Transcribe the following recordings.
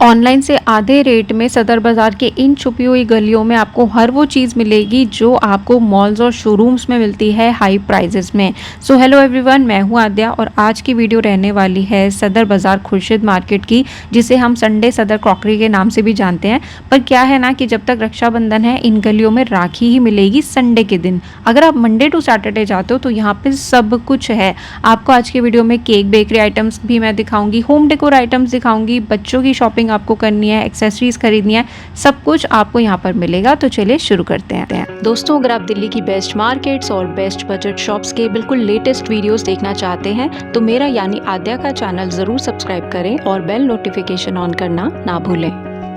Online से आधे rate में सदर बाज़ार के इन छुपी हुई गलियों में आपको हर वो चीज़ मिलेगी जो आपको मॉल्स और शोरूम्स में मिलती है हाई प्राइजेस में। सो हेलो एवरीवन, मैं हूं आद्या और आज की वीडियो रहने वाली है सदर बाज़ार खुर्शीद मार्केट की, जिसे हम संडे सदर क्रॉकरी के नाम से भी जानते हैं। पर क्या है ना कि जब तक रक्षाबंधन है इन गलियों में राखी ही मिलेगी संडे के दिन। अगर आप मंडे टू सैटरडे जाते हो तो यहाँ पे सब कुछ है। आपको आज की वीडियो में केक बेकरी आइटम्स भी मैं दिखाऊंगी, होम डेकोर आइटम्स दिखाऊंगी, बच्चों की शॉपिंग आपको करनी है, एक्सेसरीज खरीदनी है, सब कुछ आपको यहाँ पर मिलेगा। तो चलिए शुरू करते हैं। दोस्तों, अगर आप दिल्ली की बेस्ट मार्केट्स और बेस्ट बजट शॉप्स के बिल्कुल लेटेस्ट वीडियोस देखना चाहते हैं तो मेरा यानी आद्या का चैनल जरूर सब्सक्राइब करें और बेल नोटिफिकेशन ऑन करना ना भूलें।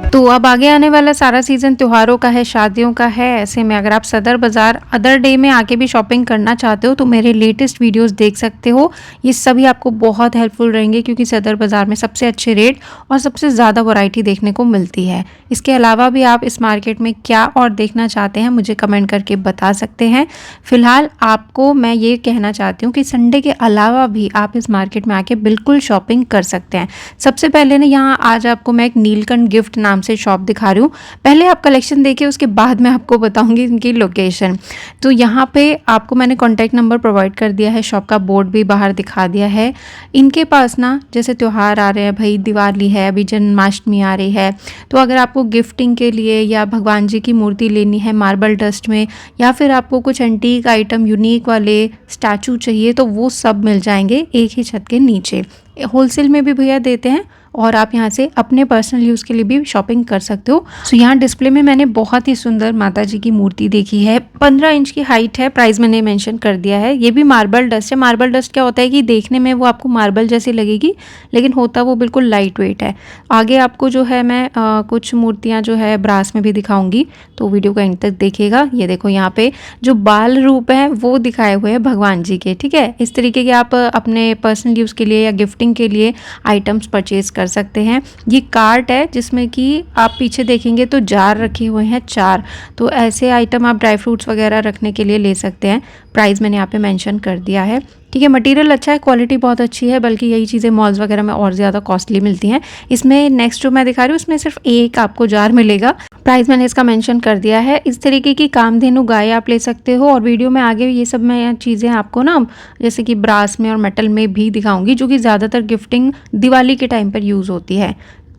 तो अब आगे आने वाला सारा सीज़न त्योहारों का है, शादियों का है। ऐसे में अगर आप सदर बाज़ार अदर डे में आके भी शॉपिंग करना चाहते हो तो मेरे लेटेस्ट वीडियोस देख सकते हो। ये सभी आपको बहुत हेल्पफुल रहेंगे क्योंकि सदर बाज़ार में सबसे अच्छे रेट और सबसे ज़्यादा वैरायटी देखने को मिलती है। इसके अलावा भी आप इस मार्केट में क्या और देखना चाहते हैं मुझे कमेंट करके बता सकते हैं। फ़िलहाल आपको मैं ये कहना चाहती हूँ कि संडे के अलावा भी आप इस मार्केट में आके बिल्कुल शॉपिंग कर सकते हैं। सबसे पहले ना यहाँ आज आपको मैं एक नीलकंठ गिफ्ट नाम से शॉप दिखा रही हूँ। पहले आप कलेक्शन देखिए, उसके बाद मैं आपको बताऊंगी इनकी लोकेशन। तो यहाँ पे आपको मैंने कॉन्टैक्ट नंबर प्रोवाइड कर दिया है, शॉप का बोर्ड भी बाहर दिखा दिया है। इनके पास ना जैसे त्यौहार आ रहे हैं, भाई दिवाली है, अभी जन्माष्टमी आ रही है, तो अगर आपको गिफ्टिंग के लिए या भगवान जी की मूर्ति लेनी है मार्बल डस्ट में, या फिर आपको कुछ एंटीक आइटम यूनिक वाले स्टैचू चाहिए तो वो सब मिल जाएंगे एक ही छत के नीचे। होलसेल में भी भैया देते हैं और आप यहाँ से अपने पर्सनल यूज़ के लिए भी शॉपिंग कर सकते हो। सो यहाँ डिस्प्ले में मैंने बहुत ही सुंदर माता जी की मूर्ति देखी है, 15 इंच की हाइट है, प्राइस मैंने मेंशन कर दिया है। ये भी मार्बल डस्ट है। मार्बल डस्ट क्या होता है कि देखने में वो आपको मार्बल जैसी लगेगी लेकिन होता वो बिल्कुल लाइट वेट है। आगे आपको जो है मैं कुछ मूर्तियाँ जो है ब्रास में भी दिखाऊंगी, तो वीडियो को एंड तक देखिएगा। ये देखो यहाँ पे जो बाल रूप है वो दिखाए हुए हैं भगवान जी के, ठीक है। इस तरीके के आप अपने पर्सनल यूज़ के लिए या गिफ्टिंग के लिए आइटम्स परचेज कर सकते हैं। ये कार्ट है जिसमें कि आप पीछे देखेंगे तो जार रखे हुए हैं 4, तो ऐसे आइटम आप ड्राई फ्रूट्स वगैरह रखने के लिए ले सकते हैं। प्राइस मैंने यहाँ पे मेंशन कर दिया है, ठीक है। मटेरियल अच्छा है, क्वालिटी बहुत अच्छी है, बल्कि यही चीज़ें मॉल्स वगैरह में और ज़्यादा कॉस्टली मिलती हैं। इसमें नेक्स्ट जो मैं दिखा रही हूँ इसमें सिर्फ एक आपको जार मिलेगा, प्राइस मैंने इसका मेंशन कर दिया है। इस तरीके की कामधेनु गाय आप ले सकते हो और वीडियो में आगे ये सब मैं चीज़ें आपको ना जैसे कि ब्रास में और मेटल में भी दिखाऊंगी जो कि ज़्यादातर गिफ्टिंग दिवाली के टाइम पर यूज़ होती है।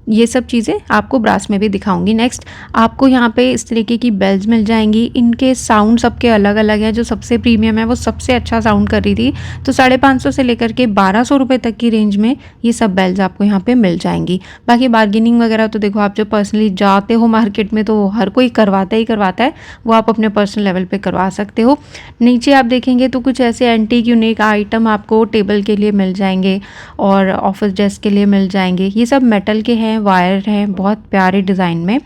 ये सब चीज़ें आपको ब्रास में भी दिखाऊंगी। नेक्स्ट आपको यहाँ पे इस तरीके की बेल्स मिल जाएंगी। इनके साउंड सबके अलग अलग हैं। जो सबसे प्रीमियम है वो सबसे अच्छा साउंड कर रही थी, तो 550 से लेकर के 1200 रुपये तक की रेंज में ये सब बेल्स आपको यहाँ पे मिल जाएंगी। बाकी बार्गेनिंग वगैरह तो देखो, आप जो पर्सनली जाते हो मार्केट में तो हर कोई करवाता ही करवाता है, वो आप अपने पर्सनल लेवल पर करवा सकते हो। नीचे आप देखेंगे तो कुछ ऐसे एंटीक यूनिक आइटम आपको टेबल के लिए मिल जाएंगे और ऑफिस डेस्क के लिए मिल जाएंगे। ये सब मेटल के हैं, वायर हैं, बहुत प्यारे डिज़ाइन में।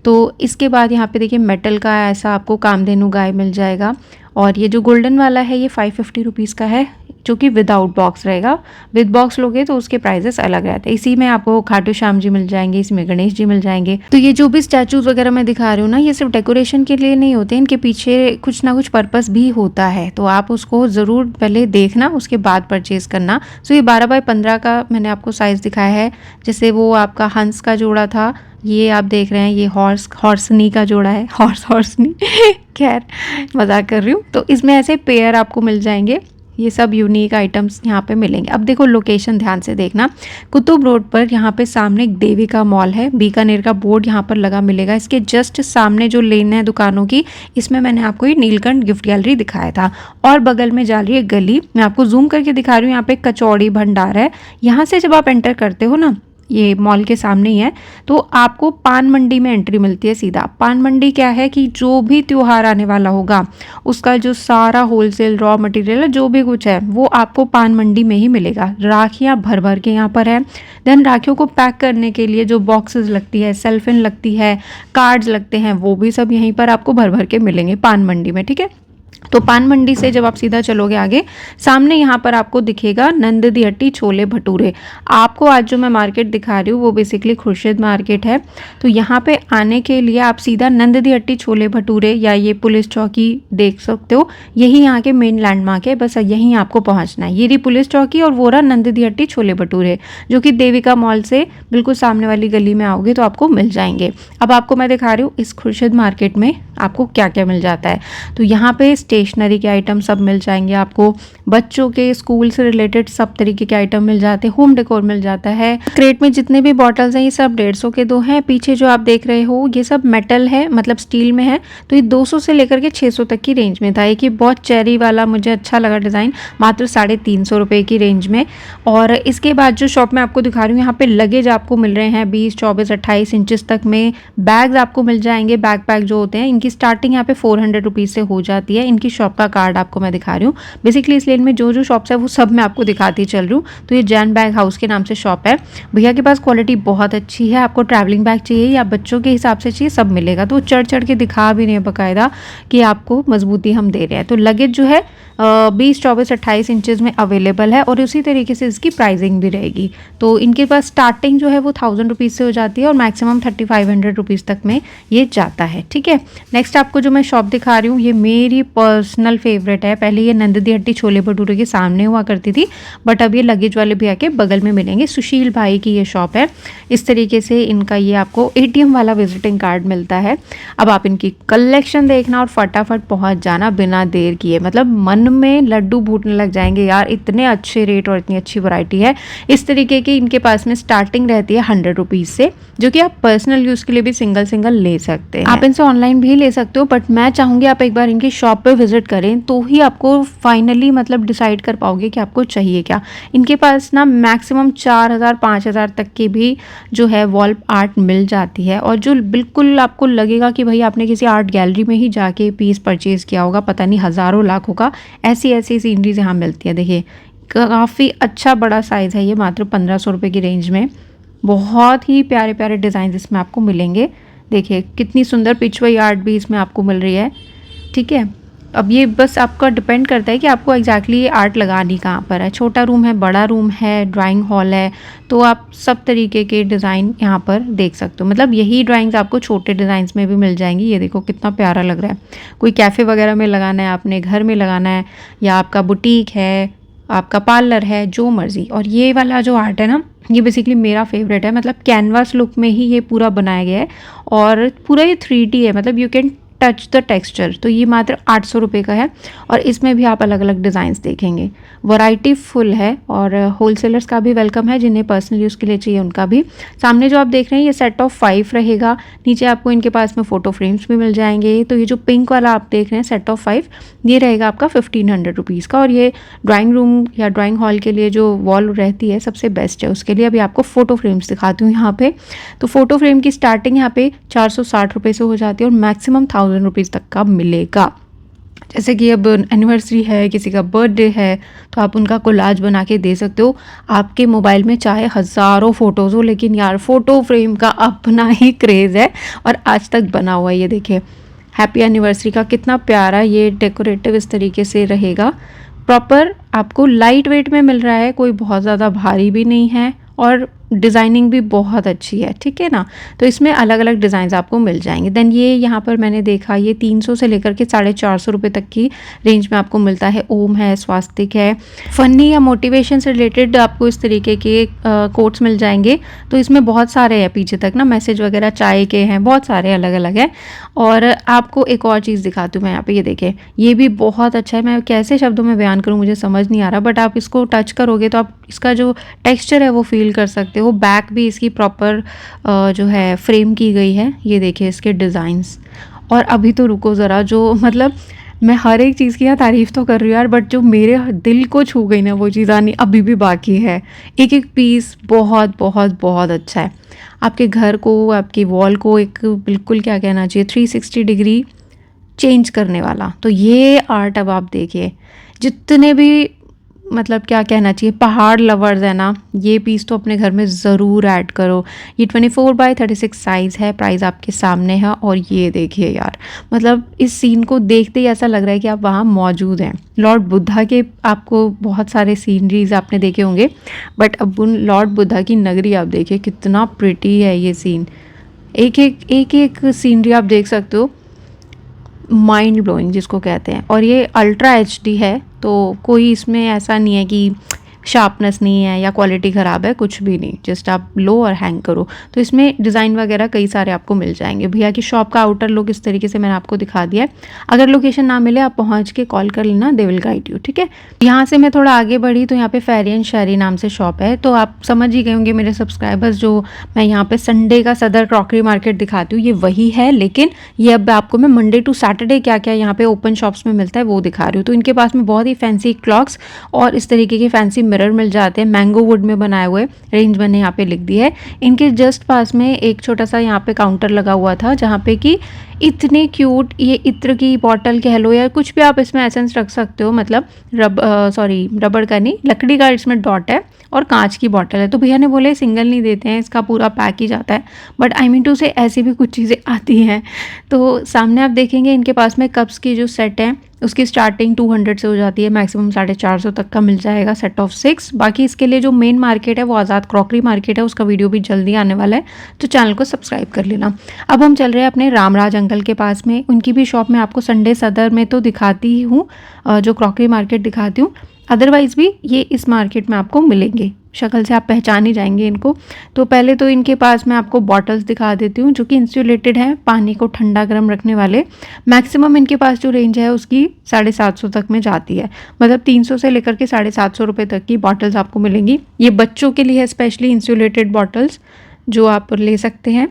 तो इसके बाद यहाँ पे देखिए मेटल का ऐसा आपको कामधेनु गाय मिल जाएगा। और ये जो गोल्डन वाला है ये 550 रुपीज़ का है, जो कि विदाउट बॉक्स रहेगा। विद बॉक्स लोगे तो उसके प्राइजेस अलग रहते हैं। इसी में आपको खाटू श्याम जी मिल जाएंगे, इसमें गणेश जी मिल जाएंगे। तो ये जो भी स्टैचूज वगैरह मैं दिखा रही हूँ ना, ये सिर्फ डेकोरेशन के लिए नहीं होते, इनके पीछे कुछ ना कुछ पर्पस भी होता है। तो आप उसको ज़रूर पहले देखना, उसके बाद परचेज करना। सो ये 12 बाय 15 का मैंने आपको साइज़ दिखाया है। जैसे वो आपका हंस का जोड़ा था, ये आप देख रहे हैं, ये हॉर्सनी का जोड़ा है, हॉर्सनी खैर मजाक कर रही हूँ। तो इसमें ऐसे पेयर आपको मिल जाएंगे। ये सब यूनिक आइटम्स यहाँ पे मिलेंगे। अब देखो लोकेशन ध्यान से देखना, कुतुब रोड पर यहाँ पे सामने एक देवी का मॉल है, बीकानेर का बोर्ड यहाँ पर लगा मिलेगा। इसके जस्ट सामने जो लेन है दुकानों की, इसमें मैंने आपको ये नीलकंठ गिफ्ट गैलरी दिखाया था। और बगल में जा रही है गली, मैं आपको जूम करके दिखा रही हूँ। यहाँ पे कचौड़ी भंडार है। यहाँ से जब आप एंटर करते हो ना, ये मॉल के सामने ही है, तो आपको पान मंडी में एंट्री मिलती है सीधा। पान मंडी क्या है कि जो भी त्योहार आने वाला होगा उसका जो सारा होलसेल रॉ मटेरियल है, जो भी कुछ है, वो आपको पान मंडी में ही मिलेगा। राखियाँ भर भर के यहाँ पर है। देन राखियों को पैक करने के लिए जो बॉक्सेस लगती है, सेल्फिन लगती है, कार्ड्स लगते हैं, वो भी सब यहीं पर आपको भर भर के मिलेंगे पान मंडी में, ठीक है। तो पान मंडी से जब आप सीधा चलोगे आगे, सामने यहाँ पर आपको दिखेगा नंद दी हट्टी छोले भटूरे। आपको आज जो मैं मार्केट दिखा रही हूँ वो बेसिकली खुर्शीद मार्केट है। तो यहाँ पे आने के लिए आप सीधा नंद दी हट्टी छोले भटूरे या ये पुलिस चौकी देख सकते हो, यही यहाँ के मेन लैंडमार्क है। बस यहीं आपको पहुँचना है। ये रही पुलिस चौकी और वो रहा नंद दी हट्टी छोले भटूरे, जो कि देविका मॉल से बिल्कुल सामने वाली गली में आओगे तो आपको मिल जाएंगे। अब आपको मैं दिखा रही हूँ इस खुर्शीद मार्केट में आपको क्या क्या मिल जाता है। तो यहाँ पे स्टेशनरी के आइटम सब मिल जाएंगे आपको, बच्चों के स्कूल से रिलेटेड सब तरीके के आइटम मिल जाते हैं, होम डेकोर मिल जाता है। क्रेट में जितने भी बॉटल्स हैं ये सब 150 के 2 हैं। पीछे जो आप देख रहे हो ये सब मेटल है, मतलब स्टील में है। तो ये 200 से लेकर के 600 तक की रेंज में था। एक ये बहुत चेरी वाला मुझे अच्छा लगा डिज़ाइन, मात्र 350 रुपये की रेंज में। और इसके बाद जो शॉप में आपको दिखा रही हूँ, यहाँ पे लगेज आपको मिल रहे हैं 20, 24, 28 इंचेस तक में। बैग्स आपको मिल जाएंगे, बैग पैक जो होते हैं इनकी स्टार्टिंग यहाँ पे 400 रुपीज़ से हो जाती है। इनकी शॉप का कार्ड आपको मैं दिखा रही हूँ। बेसिकली इस लेन में जो जो शॉप्स है वो सब मैं आपको दिखाती चल रही हूँ। तो ये जैन बैग हाउस के नाम से शॉप है। भैया के पास क्वालिटी बहुत अच्छी है। आपको ट्रैवलिंग बैग चाहिए या बच्चों के हिसाब से चाहिए, सब मिलेगा। तो चढ़ चढ़ के दिखा भी नहीं है बाकायदा कि आपको मजबूती हम दे रहे हैं। तो लगेज जो है 20, 24, 28 इंचेस में अवेलेबल है और उसी तरीके से इसकी प्राइसिंग भी रहेगी। तो इनके पास स्टार्टिंग जो है वो 1000 रुपीज़ से हो जाती है और मैक्सिमम 3500 रुपीज़ तक में ये जाता है। ठीक है, नेक्स्ट आपको जो मैं शॉप दिखा रही हूँ ये मेरी पर्सनल फेवरेट है। पहले ये नंद दी हट्टी छोले भटूरे के सामने हुआ करती थी, बट अब ये लगेज वाले भैया के बगल में मिलेंगे। सुशील भाई की ये शॉप है। इस तरीके से इनका ये आपको ATM वाला विजिटिंग कार्ड मिलता है। अब आप इनकी कलेक्शन देखना और फटाफट पहुंच जाना बिना देर किए, मतलब मन में लड्डू फूटने लग जाएंगे यार, इतने अच्छे रेट और इतनी अच्छी वैरायटी है। इस तरीके की इनके पास में स्टार्टिंग रहती है 100 रुपीज़ से, जो कि आप पर्सनल यूज़ के लिए भी सिंगल ले सकते हैं। आप इनसे ऑनलाइन भी ले सकते हो, बट मैं चाहूँगी आप एक बार इनकी शॉप पे विजिट करें तो ही आपको फाइनली मतलब डिसाइड कर पाओगे कि आपको चाहिए क्या। इनके पास ना मैक्सिमम 4000, 5000 तक की भी जो है वॉल आर्ट मिल जाती है, और जो बिल्कुल आपको लगेगा कि भाई आपने किसी आर्ट गैलरी में ही जाके पीस परचेज किया होगा, पता नहीं हज़ारों लाखों का, ऐसी ऐसी सीनरीज यहाँ मिलती है। देखिए काफ़ी अच्छा बड़ा साइज़ है ये, मात्र 1500 रुपये की रेंज में। बहुत ही प्यारे प्यारे डिज़ाइन इसमें आपको मिलेंगे। देखिए कितनी सुंदर पिचवई आर्ट भी इसमें आपको मिल रही है। ठीक है, अब ये बस आपका डिपेंड करता है कि आपको एग्जैक्टली ये आर्ट लगानी कहाँ पर है। छोटा रूम है, बड़ा रूम है, ड्राइंग हॉल है, तो आप सब तरीके के डिज़ाइन यहाँ पर देख सकते हो। मतलब यही ड्राइंग्स आपको छोटे डिज़ाइंस में भी मिल जाएंगी। ये देखो कितना प्यारा लग रहा है। कोई कैफ़े वगैरह में लगाना है, आपने घर में लगाना है, या आपका बुटीक है, आपका पार्लर है, जो मर्ज़ी। और ये वाला जो आर्ट है ना, ये बेसिकली मेरा फेवरेट है। मतलब कैनवास लुक में ही ये पूरा बनाया गया है और पूरा ये 3D है, मतलब you can touch the texture. तो ये मात्र 800 रुपये का है और इसमें भी आप अलग अलग डिज़ाइंस देखेंगे। वैरायटी फुल है और होलसेलर्स का भी वेलकम है, जिन्हें पर्सनल यूज़ के लिए चाहिए उनका भी। सामने जो आप देख रहे हैं ये सेट ऑफ 5 रहेगा। नीचे आपको इनके पास में फ़ोटो फ्रेम्स भी मिल जाएंगे। तो ये जो पिंक वाला आप देख रहे हैं सेट ऑफ 5, ये रहेगा आपका 1500 रुपीज़ का। और ये ड्राइंग रूम या ड्राइंग हॉल के लिए जो वॉल रहती है सबसे बेस्ट है। उसके लिए अभी आपको फ़ोटो फ्रेम्स दिखाती हूँ यहाँ पे। तो फ़ोटो फ्रेम की स्टार्टिंग यहाँ पे 460 रुपये से हो जाती है और मैक्सिमम 1000 रुपीज़ तक का मिलेगा। जैसे कि अब एनिवर्सरी है, किसी का बर्थडे है, तो आप उनका कोलाज बना के दे सकते हो। आपके मोबाइल में चाहे हज़ारों फ़ोटोज़ हो, लेकिन यार फ़ोटो फ्रेम का अपना ही क्रेज़ है और आज तक बना हुआ है। ये देखिए हैप्पी एनिवर्सरी का कितना प्यारा ये डेकोरेटिव इस तरीके से रहेगा। प्रॉपर आपको लाइट वेट में मिल रहा है, कोई बहुत ज़्यादा भारी भी नहीं है और डिज़ाइनिंग भी बहुत अच्छी है। ठीक है ना, तो इसमें अलग अलग डिज़ाइन आपको मिल जाएंगे। देन ये यहाँ पर मैंने देखा ये 300 से लेकर के 450 रुपये तक की रेंज में आपको मिलता है। ओम है, स्वास्तिक है, फनी या मोटिवेशन से रिलेटेड आपको इस तरीके के कोट्स मिल जाएंगे। तो इसमें बहुत सारे हैं पीछे तक ना, मैसेज वगैरह चाय के हैं, बहुत सारे अलग अलग है। और आपको एक और चीज़ दिखाती हूँ मैं यहाँ पे, ये देखें ये भी बहुत अच्छा है। मैं कैसे शब्दों में बयान करूँ मुझे समझ नहीं आ रहा, बट आप इसको टच करोगे तो आप इसका जो टेक्सचर है वो फील कर सकते हो। बैक भी इसकी प्रॉपर जो है फ्रेम की गई है। ये देखिए इसके डिज़ाइंस। और अभी तो रुको ज़रा, जो मतलब मैं हर एक चीज़ की यहाँ तारीफ़ तो कर रही हूँ यार, बट जो मेरे दिल को छू गई ना वो चीज़ आनी अभी भी बाकी है। एक एक पीस बहुत बहुत बहुत अच्छा है। आपके घर को, आपकी वॉल को एक बिल्कुल क्या कहना चाहिए 360 डिग्री चेंज करने वाला। तो ये आर्ट अब आप देखिए, जितने भी मतलब क्या कहना चाहिए, पहाड़ लवर्स है ना, ये पीस तो अपने घर में ज़रूर ऐड करो। ये 24x36 साइज़ है, प्राइस आपके सामने है। और ये देखिए यार, मतलब इस सीन को देखते ही ऐसा लग रहा है कि आप वहाँ मौजूद हैं। लॉर्ड बुद्धा के आपको बहुत सारे सीनरीज आपने देखे होंगे, बट अब उन लॉर्ड बुद्धा की नगरी आप देखिए, कितना प्रिटी है ये सीन। एक सीनरी आप देख सकते हो, माइंड ब्लोइंग जिसको कहते हैं। और ये अल्ट्रा एचडी है, तो कोई इसमें ऐसा नहीं है कि शार्पनेस नहीं है या क्वालिटी ख़राब है, कुछ भी नहीं, जस्ट आप लो और हैंग करो। तो इसमें डिज़ाइन वगैरह कई सारे आपको मिल जाएंगे। भैया की शॉप का आउटर लुक इस तरीके से मैंने आपको दिखा दिया है। अगर लोकेशन ना मिले आप पहुंच के कॉल कर लेना, दे विल गाइड यू, ठीक है। यहाँ से मैं थोड़ा आगे बढ़ी तो यहाँ पे फेरी एंड शेरी नाम से शॉप है। तो आप समझ ही गए होंगे मेरे सब्सक्राइबर्स, जो मैं यहाँ पे संडे का सदर क्रॉकरी मार्केट दिखाती हूँ, ये वही है। लेकिन ये अब आपको मैं मंडे टू सैटरडे क्या क्या यहाँ पे ओपन शॉप्स में मिलता है वो दिखा रही हूँ। तो इनके पास में बहुत ही फैंसी क्लॉक्स और इस तरीके के फैंसी मिरर मिल जाते हैं, मैंगो वुड में बनाए हुए। रेंज मैंने यहाँ पे लिख दी है। इनके जस्ट पास में एक छोटा सा यहाँ पे काउंटर लगा हुआ था, जहाँ पे कि इतने क्यूट ये इत्र की बॉटल कह लो या कुछ भी आप इसमें एसेंस रख सकते हो, मतलब रबड़ का नहीं, लकड़ी का इसमें डॉट है और कांच की बॉटल है। तो भैया ने बोले सिंगल नहीं देते हैं, इसका पूरा पैक ही जाता है। बट आई मीन टू से ऐसी भी कुछ चीज़ें आती हैं। तो सामने आप देखेंगे इनके पास में कप्स की जो सेट है उसकी स्टार्टिंग 200 से हो जाती है, मैक्सिमम 450 तक का मिल जाएगा सेट ऑफ 6। बाकी इसके लिए जो मेन मार्केट है वो आज़ाद क्रॉकरी मार्केट है, उसका वीडियो भी जल्दी आने वाला है, तो चैनल को सब्सक्राइब कर लेना। अब हम चल रहे हैं अपने रामराज अंकल के पास में। उनकी भी शॉप में आपको संडे सदर में तो दिखाती ही हूँ, जो क्रॉकरी मार्केट दिखाती हूँ, अदरवाइज़ भी ये इस मार्केट में आपको मिलेंगे। शक्ल से आप पहचान ही जाएंगे इनको। तो पहले तो इनके पास मैं आपको बॉटल्स दिखा देती हूँ जो कि इंसुलेटेड हैं, पानी को ठंडा गर्म रखने वाले। मैक्सिमम इनके पास जो रेंज है उसकी 750 तक में जाती है, मतलब 300 से लेकर के 750 रुपये तक की बॉटल्स आपको मिलेंगी। ये बच्चों के लिए स्पेशली इंसुलेटेड बॉटल्स जो आप ले सकते हैं।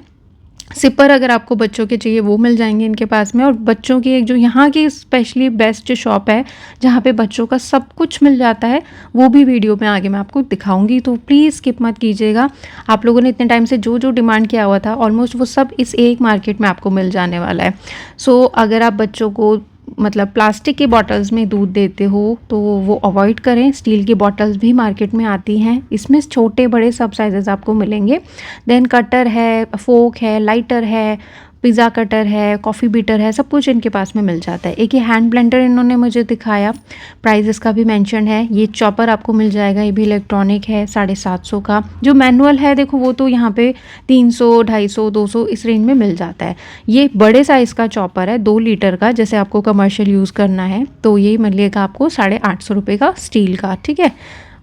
सिपर अगर आपको बच्चों के चाहिए वो मिल जाएंगे इनके पास में। और बच्चों की एक जो यहाँ की स्पेशली बेस्ट शॉप है जहाँ पे बच्चों का सब कुछ मिल जाता है, वो भी वीडियो में आगे मैं आपको दिखाऊंगी, तो प्लीज़ स्किप मत कीजिएगा। आप लोगों ने इतने टाइम से जो जो डिमांड किया हुआ था ऑलमोस्ट वो सब इस एक मार्केट में आपको मिल जाने वाला है। सो अगर आप बच्चों को मतलब प्लास्टिक के बॉटल्स में दूध देते हो तो वो अवॉइड करें। स्टील की बॉटल्स भी मार्केट में आती हैं, इसमें छोटे बड़े सब साइजेस आपको मिलेंगे। देन कटर है, फोक है, लाइटर है, पिज़्ज़ा कटर है, कॉफ़ी बीटर है, सब कुछ इनके पास में मिल जाता है। एक ये हैंड ब्लेंडर इन्होंने मुझे दिखाया, प्राइस इसका भी मेंशन है। ये चॉपर आपको मिल जाएगा, ये भी इलेक्ट्रॉनिक है, 750 का। जो मैनुअल है देखो वो तो यहाँ पे 300, 250, 200 इस रेंज में मिल जाता है। ये बड़े साइज़ का चॉपर है, 2 लीटर का, जैसे आपको कमर्शियल यूज़ करना है तो ये मिलेगा आपको 850 रुपये का, स्टील का, ठीक है।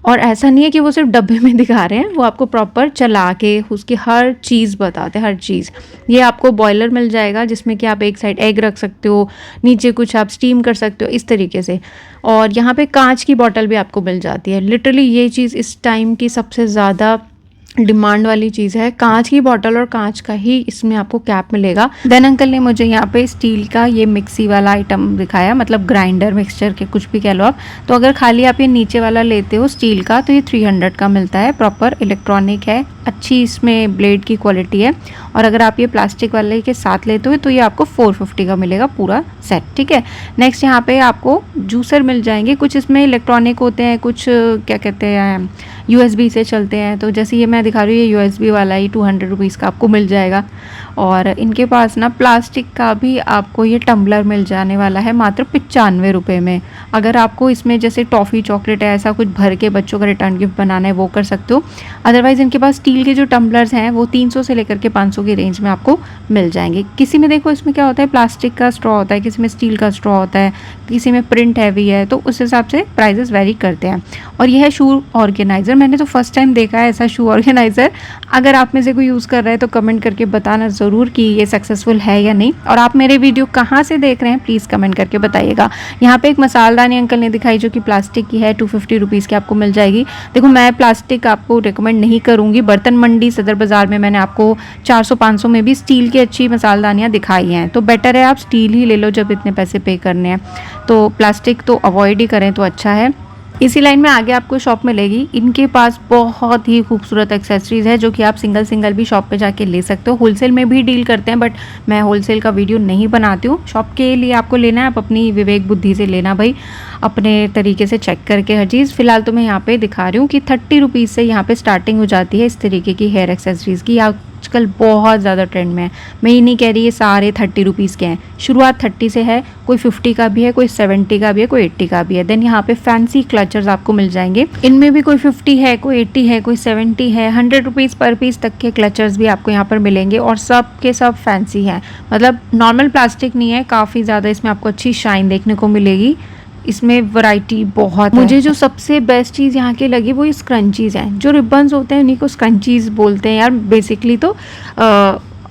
और ऐसा नहीं है कि वो सिर्फ डब्बे में दिखा रहे हैं, वो आपको प्रॉपर चला के उसकी हर चीज़ बताते हैं, हर चीज़। ये आपको बॉयलर मिल जाएगा जिसमें कि आप एक साइड एग रख सकते हो, नीचे कुछ आप स्टीम कर सकते हो, इस तरीके से। और यहाँ पे कांच की बॉटल भी आपको मिल जाती है। लिटरली ये चीज़ इस टाइम की सबसे ज़्यादा डिमांड वाली चीज़ है, कांच की बॉटल और कांच का ही इसमें आपको कैप मिलेगा। देन अंकल ने मुझे यहाँ पे स्टील का ये मिक्सी वाला आइटम दिखाया, मतलब ग्राइंडर मिक्सचर के कुछ भी कह लो आप। तो अगर खाली आप ये नीचे वाला लेते हो स्टील का तो ये 300 का मिलता है, प्रॉपर इलेक्ट्रॉनिक है, अच्छी इसमें ब्लेड की क्वालिटी है। और अगर आप ये प्लास्टिक वाले के साथ लेते हो तो ये आपको 450 का मिलेगा पूरा सेट, ठीक है। नेक्स्ट यहाँ पे आपको जूसर मिल जाएंगे, कुछ इसमें इलेक्ट्रॉनिक होते हैं, कुछ क्या कहते हैं USB से चलते हैं। तो जैसे ये मैं दिखा रही हूँ ये USB वाला ही 200 रुपीज़ का आपको मिल जाएगा। और इनके पास ना प्लास्टिक का भी आपको ये टम्बलर मिल जाने वाला है मात्र 95 रुपये में। अगर आपको इसमें जैसे टॉफ़ी चॉकलेट है ऐसा कुछ भर के बच्चों का रिटर्न गिफ्ट बनाना है वो कर सकते हो। अदरवाइज़ इनके पास स्टील के जो टम्बलर्स हैं वो 300 से लेकर के 500 की रेंज में आपको मिल जाएंगे। किसी में देखो इसमें क्या होता है, प्लास्टिक का स्ट्रॉ होता है, किसी में स्टील का स्ट्रॉ होता है, किसी में प्रिंट हैवी है, तो उस हिसाब से प्राइजेस वेरी करते हैं। और यह है शू ऑर्गेनाइज़र, मैंने तो फर्स्ट टाइम देखा है ऐसा शू ऑर्गेनाइज़र। अगर आप में से कोई यूज़ कर रहा है तो कमेंट करके बताना ज़रूर कि ये सक्सेसफुल है या नहीं। और आप मेरे वीडियो कहाँ से देख रहे हैं प्लीज़ कमेंट करके बताइएगा। यहाँ पे एक मसालदानी अंकल ने दिखाई जो कि प्लास्टिक की है, 250 रुपीज़ की आपको मिल जाएगी। देखो मैं प्लास्टिक आपको रिकमेंड नहीं करूँगी, बर्तन मंडी सदर बाज़ार में मैंने आपको 400-500 में भी स्टील की अच्छी मसालदानियाँ दिखाई हैं, तो बेटर है आप स्टील ही ले लो जब इतने पैसे पे करने हैं। तो प्लास्टिक तो अवॉइड ही करें तो अच्छा है। इसी लाइन में आगे आपको शॉप मिलेगी। इनके पास बहुत ही खूबसूरत एक्सेसरीज है जो कि आप सिंगल सिंगल भी शॉप पे जाके ले सकते हो। होलसेल में भी डील करते हैं, बट मैं होलसेल का वीडियो नहीं बनाती हूँ। शॉप के लिए आपको लेना है, आप अपनी विवेक बुद्धि से लेना भाई, अपने तरीके से चेक करके हर चीज़। फिलहाल तो मैं यहाँ पे दिखा रही हूँ कि 30 रुपीज़ से यहाँ पे स्टार्टिंग हो जाती है इस तरीके की हेयर एक्सेसरीज़ की। आजकल बहुत ज़्यादा ट्रेंड में है। मैं ये नहीं कह रही ये सारे 30 रुपीज़ के हैं, शुरुआत 30 से है, कोई 50 का भी है, कोई 70 का भी है, कोई 80 का भी है। देन यहाँ पे फैंसी क्लचर्स आपको मिल जाएंगे। इनमें भी कोई 50 है, कोई 80 है, कोई 70 है। 100 रुपीज़ पर पीस तक के क्लचर्स भी आपको यहाँ पर मिलेंगे और सब के सब फैंसी हैं। मतलब नॉर्मल प्लास्टिक नहीं है, काफ़ी ज़्यादा इसमें आपको अच्छी शाइन देखने को मिलेगी। इसमें वैरायटी बहुत है। मुझे जो सबसे बेस्ट चीज़ यहाँ की लगी वो स्क्रंचीज़ हैं। जो रिबन्स होते हैं उन्हीं को स्क्रंचीज़ बोलते हैं यार, बेसिकली तो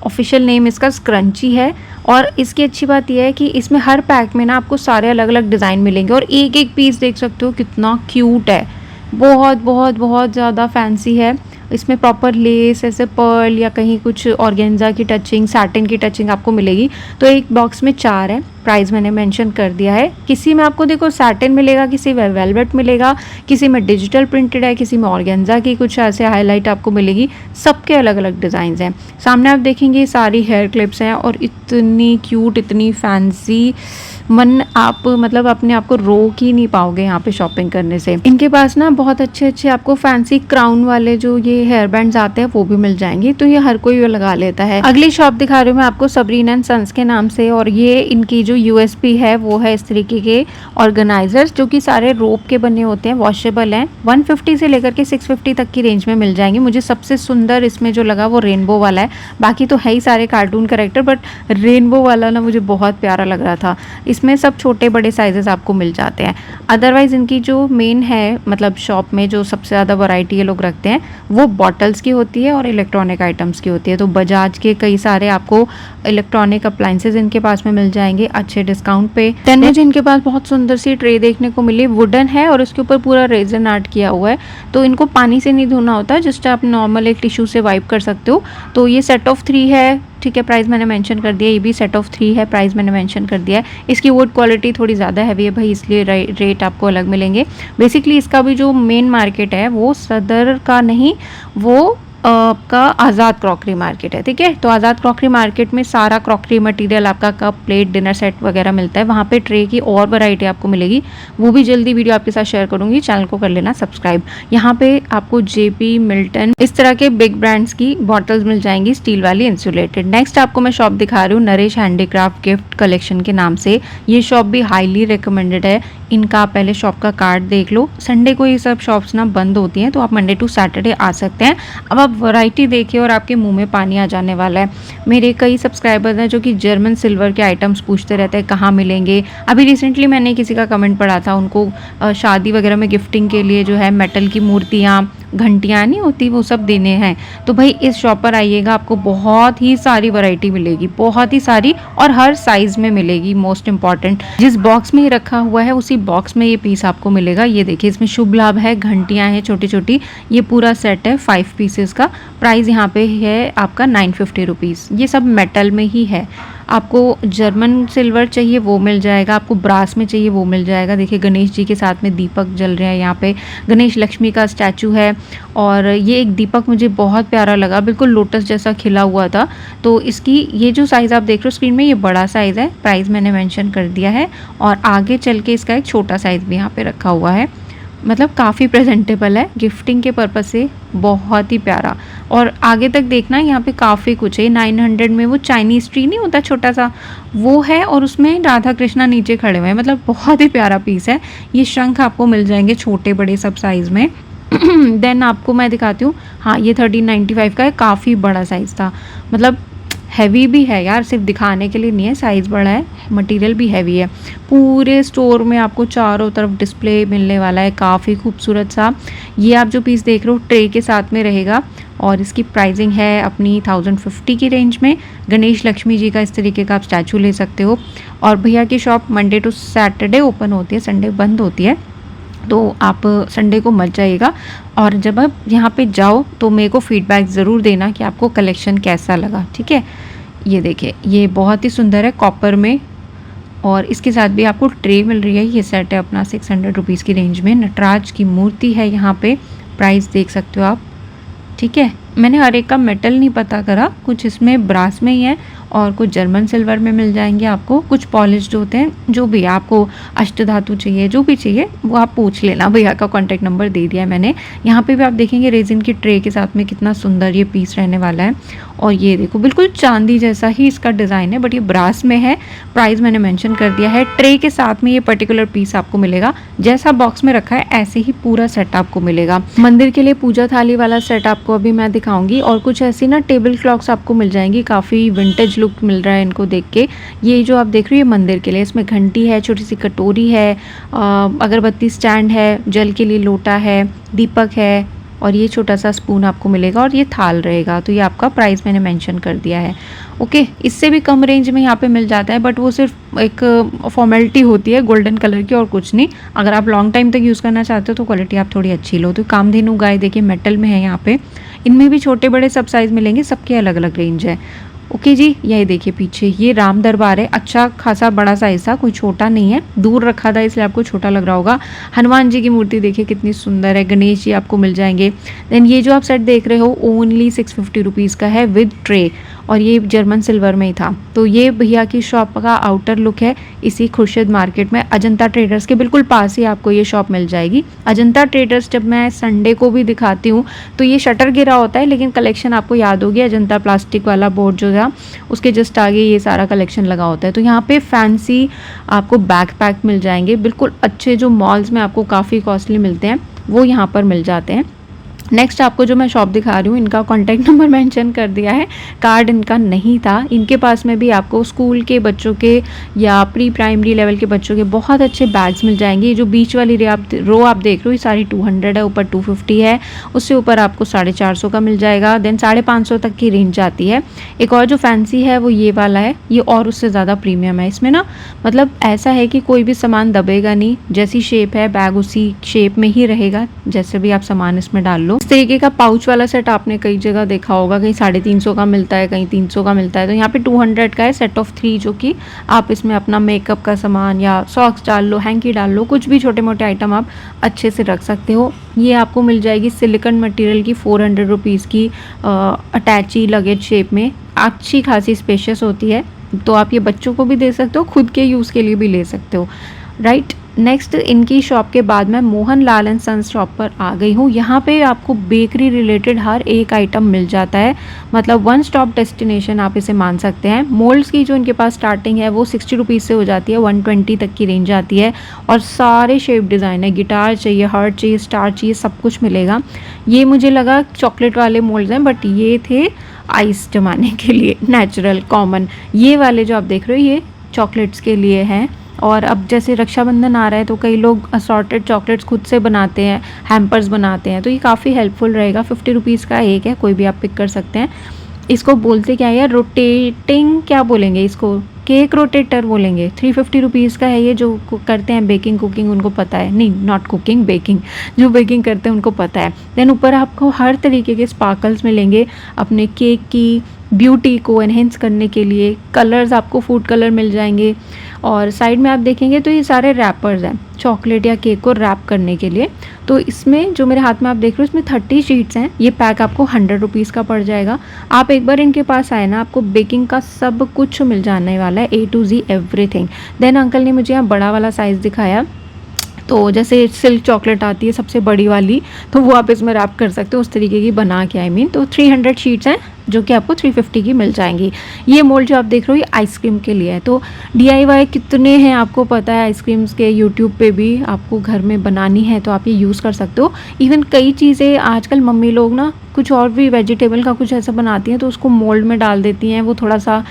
ऑफिशियल नेम इसका स्क्रंची है। और इसकी अच्छी बात यह है कि इसमें हर पैक में ना आपको सारे अलग अलग डिज़ाइन मिलेंगे और एक एक पीस देख सकते हो कितना क्यूट है। बहुत बहुत बहुत ज़्यादा फैंसी है। इसमें प्रॉपर लेस, ऐसे पर्ल या कहीं कुछ ऑर्गेन्जा की टचिंग, सैटिन की टचिंग आपको मिलेगी। तो एक बॉक्स में 4 है। प्राइस मैंने मेंशन कर दिया है। किसी में आपको देखो सैटिन मिलेगा, किसी में वेलवेट मिलेगा, किसी में डिजिटल प्रिंटेड है, किसी में ऑर्गेन्जा की कुछ ऐसे हाईलाइट आपको मिलेगी। सबके अलग अलग डिज़ाइन हैं। सामने आप देखेंगे सारी हेयर क्लिप्स हैं और इतनी क्यूट, इतनी फैंसी, मन आप मतलब अपने आप को रोक ही नहीं पाओगे यहाँ पे शॉपिंग करने से। इनके पास ना बहुत अच्छे अच्छे आपको फैंसी क्राउन वाले जो ये हेयर बैंड्स आते हैं वो भी मिल जाएंगे, तो ये हर कोई लगा लेता है। अगली शॉप दिखा रही हूँ मैं आपको सबरीन एंड सन्स के नाम से, और ये इनकी जो यूएसपी है वो है इस तरीके के ऑर्गेनाइजर्स जो कि सारे रोप के बने होते हैं, वॉशेबल हैं। 150 से लेकर के 650 तक की रेंज में मिल जाएंगे। मुझे सबसे सुंदर इसमें जो लगा वो रेनबो वाला है, बाकी तो है ही सारे कार्टून कैरेक्टर, बट रेनबो वाला ना मुझे बहुत प्यारा लग रहा था। इसमें सब छोटे बड़े साइजेस आपको मिल जाते हैं। अदरवाइज इनकी जो मेन है मतलब शॉप में जो सबसे ज़्यादा वैरायटी ये लोग रखते हैं वो बॉटल्स की होती है और इलेक्ट्रॉनिक आइटम्स की होती है। तो बजाज के कई सारे आपको इलेक्ट्रॉनिक अप्लाइंसेज इनके पास में मिल जाएंगे अच्छे डिस्काउंट पे। देन मुझे इनके पास बहुत सुंदर सी ट्रे देखने को मिली, वुडन है और उसके ऊपर पूरा रेजन आर्ट किया हुआ है। तो इनको पानी से नहीं धोना होता, जस्ट आप नॉर्मल एक टिश्यू से वाइप कर सकते हो। तो ये सेट ऑफ 3 है, ठीक है। प्राइस मैंने मेंशन कर दिया, ये भी सेट ऑफ 3 है, प्राइस मैंने मेंशन कर दिया है। इसकी वुड क्वालिटी थोड़ी ज़्यादा हैवी है भाई, इसलिए रेट आपको अलग मिलेंगे। बेसिकली इसका भी जो मेन मार्केट है वो सदर का नहीं, वो आपका आज़ाद क्रॉकरी मार्केट है, ठीक है। तो आज़ाद क्रॉकरी मार्केट में सारा क्रॉकरी मटेरियल, आपका कप, प्लेट, डिनर सेट वगैरह मिलता है। वहाँ पे ट्रे की और वैरायटी आपको मिलेगी, वो भी जल्दी वीडियो आपके साथ शेयर करूँगी। चैनल को कर लेना सब्सक्राइब। यहाँ पे आपको जेपी, मिल्टन, इस तरह के बिग ब्रांड्स की बॉटल्स मिल जाएंगी, स्टील वाली इंसुलेटेड। नेक्स्ट आपको मैं शॉप दिखा रही हूँ नरेश हैंडीक्राफ्ट गिफ्ट कलेक्शन के नाम से। ये शॉप भी हाईली रिकमेंडेड है। इनका पहले शॉप का कार्ड देख लो। संडे को ये सब शॉप्स ना बंद होती हैं, तो आप मंडे टू सैटरडे आ सकते हैं। अब आप वैरायटी देखिए और आपके मुंह में पानी आ जाने वाला है। मेरे कई सब्सक्राइबर्स हैं जो कि जर्मन सिल्वर के आइटम्स पूछते रहते हैं कहाँ मिलेंगे। अभी रिसेंटली मैंने किसी का कमेंट पढ़ा था, उनको शादी वगैरह में गिफ्टिंग के लिए जो है मेटल की मूर्तियाँ, घंटियाँ नहीं होती, वो सब देने हैं। तो भाई इस शॉप पर आइएगा, आपको बहुत ही सारी वैरायटी मिलेगी, बहुत ही सारी, और हर साइज में मिलेगी। मोस्ट इंपॉर्टेंट, जिस बॉक्स में ये रखा हुआ है उसी बॉक्स में ये पीस आपको मिलेगा। ये देखिए, इसमें शुभ लाभ है, घंटियाँ हैं छोटी छोटी, ये पूरा सेट है 5 पीसेस का। प्राइस यहाँ पे है आपका 950 रुपीज़। ये सब मेटल में ही है। आपको जर्मन सिल्वर चाहिए वो मिल जाएगा, आपको ब्रास में चाहिए वो मिल जाएगा। देखिए गणेश जी के साथ में दीपक जल रहे हैं, यहाँ पे गणेश लक्ष्मी का स्टैचू है। और ये एक दीपक मुझे बहुत प्यारा लगा, बिल्कुल लोटस जैसा खिला हुआ था। तो इसकी ये जो साइज़ आप देख रहे हो स्क्रीन में, ये बड़ा साइज़ है, प्राइस मैंने मेंशन कर दिया है। और आगे चल के इसका एक छोटा साइज़ भी यहाँ पे रखा हुआ है। मतलब काफ़ी प्रेजेंटेबल है, गिफ्टिंग के पर्पज़ से बहुत ही प्यारा। और आगे तक देखना, यहाँ पे काफ़ी कुछ है। 900 में वो चाइनीज़ ट्री नहीं होता छोटा सा, वो है, और उसमें राधा कृष्णा नीचे खड़े हुए हैं। मतलब बहुत ही प्यारा पीस है। ये शंख आपको मिल जाएंगे छोटे बड़े सब साइज़ में। देन आपको मैं दिखाती हूँ, हाँ ये 1395 का है, काफ़ी बड़ा साइज़ था। मतलब हैवी भी है यार, सिर्फ दिखाने के लिए नहीं है, साइज़ बड़ा है, मटेरियल भी हैवी है। पूरे स्टोर में आपको चारों तरफ डिस्प्ले मिलने वाला है, काफ़ी खूबसूरत सा। ये आप जो पीस देख रहे हो ट्रे के साथ में रहेगा, और इसकी प्राइसिंग है अपनी 1050 की रेंज में। गणेश लक्ष्मी जी का इस तरीके का आप स्टैचू ले सकते हो। और भैया की shop Monday to Saturday open होती है, संडे बंद होती है, तो आप संडे को मत जाइएगा। और जब आप यहाँ पे जाओ तो मेरे को फीडबैक ज़रूर देना कि आपको कलेक्शन कैसा लगा, ठीक है। ये देखिए, ये बहुत ही सुंदर है, कॉपर में और इसके साथ भी आपको ट्रे मिल रही है। ये सेट है अपना 600 रुपीज़ की रेंज में। नटराज की मूर्ति है यहाँ पे, प्राइस देख सकते हो आप, ठीक है। मैंने हर एक का मेटल नहीं पता करा, कुछ इसमें ब्रास में ही है और कुछ जर्मन सिल्वर में मिल जाएंगे आपको, कुछ पॉलिश्ड होते हैं। जो भी आपको अष्टधातु चाहिए, जो भी चाहिए वो आप पूछ लेना, भैया का कॉन्टैक्ट नंबर दे दिया है मैंने। यहाँ पे भी आप देखेंगे रेजिन की ट्रे के साथ में कितना सुंदर ये पीस रहने वाला है। और ये देखो बिल्कुल चांदी जैसा ही इसका डिज़ाइन है, बट ये ब्रास में है। प्राइस मैंने मेंशन कर दिया है। ट्रे के साथ में ये पर्टिकुलर पीस आपको मिलेगा, जैसा बॉक्स में रखा है ऐसे ही पूरा सेट आपको मिलेगा। मंदिर के लिए पूजा थाली वाला सेट आपको अभी मैं दिखाऊंगी। और कुछ ऐसी ना टेबल क्लॉक्स आपको मिल जाएंगी, काफ़ी विंटेज लुक मिल रहा है इनको देख के। ये जो आप देख रहे हो ये मंदिर के लिए, इसमें घंटी है, छोटी सी कटोरी है, अगरबत्ती स्टैंड है, जल के लिए लोटा है, दीपक है, और ये छोटा सा स्पून आपको मिलेगा और ये थाल रहेगा। तो ये आपका प्राइस मैंने मेंशन कर दिया है। ओके, इससे भी कम रेंज में यहाँ पे मिल जाता है, बट वो सिर्फ एक फॉर्मेलिटी होती है गोल्डन कलर की और कुछ नहीं। अगर आप लॉन्ग टाइम तक यूज़ करना चाहते हो तो क्वालिटी आप थोड़ी अच्छी लो। तो कामधेनु गाय देखिए मेटल में है यहाँ पे। इनमें भी छोटे बड़े सब साइज़ मिलेंगे, सबके अलग अलग रेंज है। ओके जी, यही देखिए पीछे ये राम दरबार है, अच्छा खासा बड़ा साइज था, कोई छोटा नहीं है। दूर रखा था इसलिए आपको छोटा लग रहा होगा। हनुमान जी की मूर्ति देखिए कितनी सुंदर है, गणेश जी आपको मिल जाएंगे। देन ये जो आप सेट देख रहे हो ओनली 650 रुपीज़ का है विद ट्रे, और ये जर्मन सिल्वर में ही था। तो ये भैया की शॉप का आउटर लुक है, इसी खुर्शीद मार्केट में अजंता ट्रेडर्स के बिल्कुल पास ही आपको ये शॉप मिल जाएगी। अजंता ट्रेडर्स जब मैं संडे को भी दिखाती हूँ तो ये शटर गिरा होता है, लेकिन कलेक्शन आपको याद होगी, अजंता प्लास्टिक वाला बोर्ड जो था उसके जस्ट आगे ये सारा कलेक्शन लगा होता है। तो यहाँ पे फैंसी आपको बैकपैक मिल जाएंगे, बिल्कुल अच्छे, जो मॉल्स में आपको काफ़ी कॉस्टली मिलते हैं वो यहाँ पर मिल जाते हैं। नेक्स्ट आपको जो मैं शॉप दिखा रही हूँ, इनका कॉन्टैक्ट नंबर मेंशन कर दिया है, कार्ड इनका नहीं था। इनके पास में भी आपको स्कूल के बच्चों के या प्री प्राइमरी लेवल के बच्चों के बहुत अच्छे बैग्स मिल जाएंगे। ये जो बीच वाली रो आप देख रहे हो ये सारी 200 है, ऊपर 250 है, उससे ऊपर आपको 450 का मिल जाएगा। देन 550 तक की रेंज जाती है। एक और जो फैंसी है वो ये वाला है, ये और उससे ज़्यादा प्रीमियम है। इसमें ना मतलब ऐसा है कि कोई भी सामान दबेगा नहीं, जैसी शेप है बैग उसी शेप में ही रहेगा, जैसे भी आप सामान इसमें डाल लो। इस तरीके का पाउच वाला सेट आपने कई जगह देखा होगा, कहीं 350 का मिलता है, कहीं 300 का मिलता है। तो यहाँ पे 200 का है सेट ऑफ 3, जो कि आप इसमें अपना मेकअप का सामान या सॉक्स डाल लो, हैंकी डाल लो, कुछ भी छोटे मोटे आइटम आप अच्छे से रख सकते हो। ये आपको मिल जाएगी सिलिकॉन मटेरियल की 400 रुपीज़ की अटैची लगेज शेप में, अच्छी खासी स्पेशियस होती है। तो आप ये बच्चों को भी दे सकते हो, खुद के यूज़ के लिए भी ले सकते हो, राइट। नेक्स्ट इनकी शॉप के बाद मैं Mohan Lal and sons shop पर आ गई हूँ। यहाँ पे आपको बेकरी रिलेटेड हर एक आइटम मिल जाता है, मतलब वन स्टॉप डेस्टिनेशन आप इसे मान सकते हैं। मोल्ड्स की जो इनके पास स्टार्टिंग है वो 60 रुपीज़ से हो जाती है, 120 तक की रेंज आती है। और सारे शेप डिज़ाइन है, गिटार चाहिए, हार्ट चाहिए, स्टार चाहिए, सब कुछ मिलेगा। ये मुझे लगा चॉकलेट वाले मोल्ड्स हैं, बट ये थे आइस जमाने के लिए, नेचुरल कॉमन। ये वाले जो आप देख रहे हो ये चॉकलेट्स के लिए हैं। और अब जैसे रक्षाबंधन आ रहा है तो कई लोग असॉर्टेड चॉकलेट्स खुद से बनाते हैं, हैम्पर्स बनाते हैं, तो ये काफ़ी हेल्पफुल रहेगा। 50 रुपीज़ का एक है, कोई भी आप पिक कर सकते हैं। इसको बोलते क्या है यार, रोटेटिंग क्या बोलेंगे इसको, केक रोटेटर बोलेंगे। 350 रुपीज़ का है ये, जो करते हैं बेकिंग कुकिंग उनको पता है, नहीं नॉट कुकिंग बेकिंग, जो बेकिंग करते हैं उनको पता है। देन ऊपर आपको हर तरीके के स्पार्कल्स मिलेंगे अपने केक की ब्यूटी को एनहेंस करने के लिए। कलर्स आपको फूड कलर मिल जाएंगे। और साइड में आप देखेंगे तो ये सारे रैपर्स हैं चॉकलेट या केक को रैप करने के लिए। तो इसमें जो मेरे हाथ में आप देख रहे हो इसमें 30 शीट्स हैं। ये पैक आपको 100 रुपीज़ का पड़ जाएगा। आप एक बार इनके पास आए ना, आपको बेकिंग का सब कुछ मिल जाने वाला है, A to Z everything. Then uncle ने मुझे यहाँ बड़ा वाला साइज़ दिखाया, तो जैसे सिल्क चॉकलेट आती है सबसे बड़ी वाली, तो वो आप इसमें रैप कर सकते हो, उस तरीके की बना के, आई मीन। तो 300 शीट्स हैं जो कि आपको 350 की मिल जाएंगी। ये मोल्ड जो आप देख रहे हो ये आइसक्रीम के लिए है। तो DIY कितने हैं आपको पता है आइसक्रीम्स के, यूट्यूब पे भी आपको घर में बनानी है तो आप ये यूज़ कर सकते हो। इवन कई चीज़ें आजकल मम्मी लोग ना कुछ और भी वेजिटेबल का कुछ ऐसा बनाती हैं तो उसको मोल्ड में डाल देती हैं, वो थोड़ा सा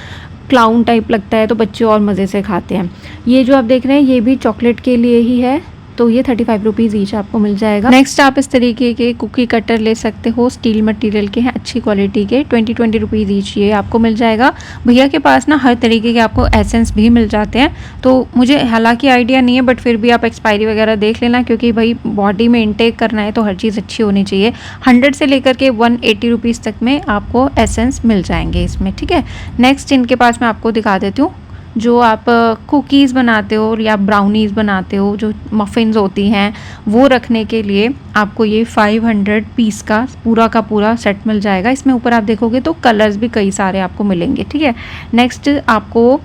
क्लाउन टाइप लगता है तो बच्चे और मज़े से खाते हैं। ये जो आप देख रहे हैं ये भी चॉकलेट के लिए ही है, तो ये 35 रुपीज़ ईच आपको मिल जाएगा। नेक्स्ट आप इस तरीके के कुकी कटर ले सकते हो, स्टील मटेरियल के हैं, अच्छी क्वालिटी के, 20 रुपीज़ ईच ये आपको मिल जाएगा। भैया के पास ना हर तरीके के आपको एसेंस भी मिल जाते हैं। तो मुझे हालांकि आइडिया नहीं है, बट फिर भी आप एक्सपायरी वगैरह देख लेना, क्योंकि भाई बॉडी में इनटेक करना है तो हर चीज़ अच्छी होनी चाहिए। 100 से लेकर के 180 रुपीज़ तक में आपको एसेंस मिल जाएंगे इसमें, ठीक है। नेक्स्ट इनके पास मैं आपको दिखा देती हूँ जो आप कुकीज़ बनाते हो या ब्राउनीज़ बनाते हो, जो मफ़िन्स होती हैं, वो रखने के लिए आपको ये 500 पीस का पूरा सेट मिल जाएगा। इसमें ऊपर आप देखोगे तो कलर्स भी कई सारे आपको मिलेंगे, ठीक है। नेक्स्ट आपको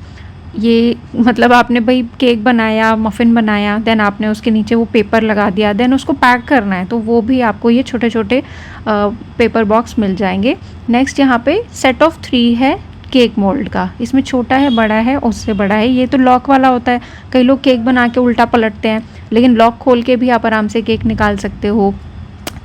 ये मतलब आपने भाई केक बनाया, मफ़िन बनाया, देन आपने उसके नीचे वो पेपर लगा दिया, देन उसको पैक करना है, तो वो भी आपको ये छोटे-छोटे पेपर बॉक्स मिल जाएंगे। नेक्स्ट यहाँ पे सेट ऑफ 3 है केक मोल्ड का। इसमें छोटा है, बड़ा है, उससे बड़ा है। ये तो लॉक वाला होता है, कई लोग केक बना के उल्टा पलटते हैं, लेकिन लॉक खोल के भी आप आराम से केक निकाल सकते हो,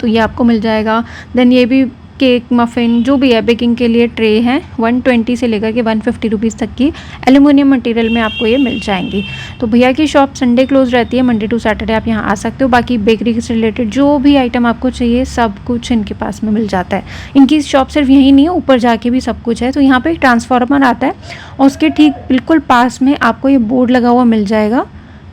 तो ये आपको मिल जाएगा। देन ये भी केक मफ़िन जो भी है बेकिंग के लिए ट्रे हैं, 120 से लेकर के 150 रुपीज़ तक की एल्यूमिनियम मटेरियल में आपको ये मिल जाएंगी। तो भैया की शॉप संडे क्लोज रहती है, मंडे टू सैटरडे आप यहाँ आ सकते हो। बाकी बेकरी से रिलेटेड जो भी आइटम आपको चाहिए सब कुछ इनके पास में मिल जाता है। इनकी शॉप सिर्फ यही नहीं है, ऊपर जाके भी सब कुछ है। तो यहाँ पर एक ट्रांसफार्मर आता है और उसके ठीक बिल्कुल पास में आपको ये बोर्ड लगा हुआ मिल जाएगा।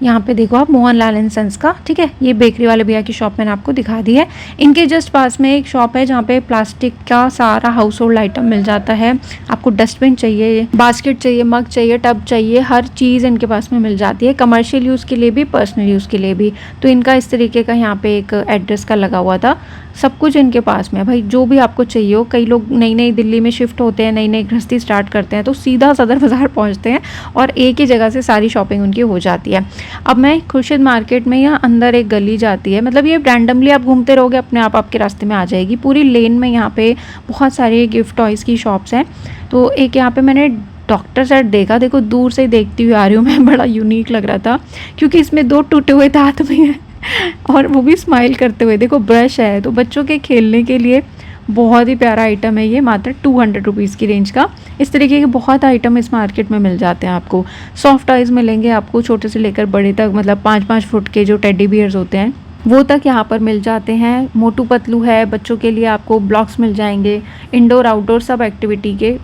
यहाँ पे देखो आप, मोहन लाल एंड सन्स का, ठीक है। ये बेकरी वाले भैया की शॉप मैंने आपको दिखा दी है। इनके जस्ट पास में एक शॉप है जहाँ पे प्लास्टिक का सारा हाउस होल्ड आइटम मिल जाता है। आपको डस्टबिन चाहिए, बास्केट चाहिए, मग चाहिए, टब चाहिए, हर चीज़ इनके पास में मिल जाती है, कमर्शियल यूज़ के लिए भी, पर्सनल यूज़ के लिए भी। तो इनका इस तरीके का यहाँ पे एक एड्रेस का लगा हुआ था, सब कुछ इनके पास में है भाई, जो भी आपको चाहिए हो। कई लोग नई नई दिल्ली में शिफ्ट होते हैं, नई नई गृहस्थी स्टार्ट करते हैं, तो सीधा सदर बाज़ार पहुँचते हैं और एक ही जगह से सारी शॉपिंग उनकी हो जाती है। अब मैं खुर्शीद मार्केट में, यहाँ अंदर एक गली जाती है, मतलब ये रैंडमली आप घूमते रहोगे, अपने आप आपके रास्ते में आ जाएगी। पूरी लेन में यहाँ पे बहुत सारे गिफ्ट टॉयज़ की शॉप्स हैं। तो एक यहाँ पे मैंने डॉक्टर सेट देखा, देखो दूर से देखती हुई आ रही हूँ मैं, बड़ा यूनिक लग रहा था क्योंकि इसमें 2 टूटे हुए दांत भी हैं और वो भी स्माइल करते हुए। देखो ब्रश है, तो बच्चों के खेलने के लिए बहुत ही प्यारा आइटम है ये, मात्र 200 रुपीज़ की रेंज का। इस तरीके के बहुत आइटम इस मार्केट में मिल जाते हैं आपको। सॉफ्ट टॉयज़ मिलेंगे आपको, छोटे से लेकर बड़े तक, मतलब 5-5 फुट के जो टेडी बियर्स होते हैं वो तक यहाँ पर मिल जाते हैं। मोटू पतलू है, बच्चों के लिए आपको ब्लॉक्स मिल जाएंगे। इंडोर आउटडोर सब एक्टिविटी के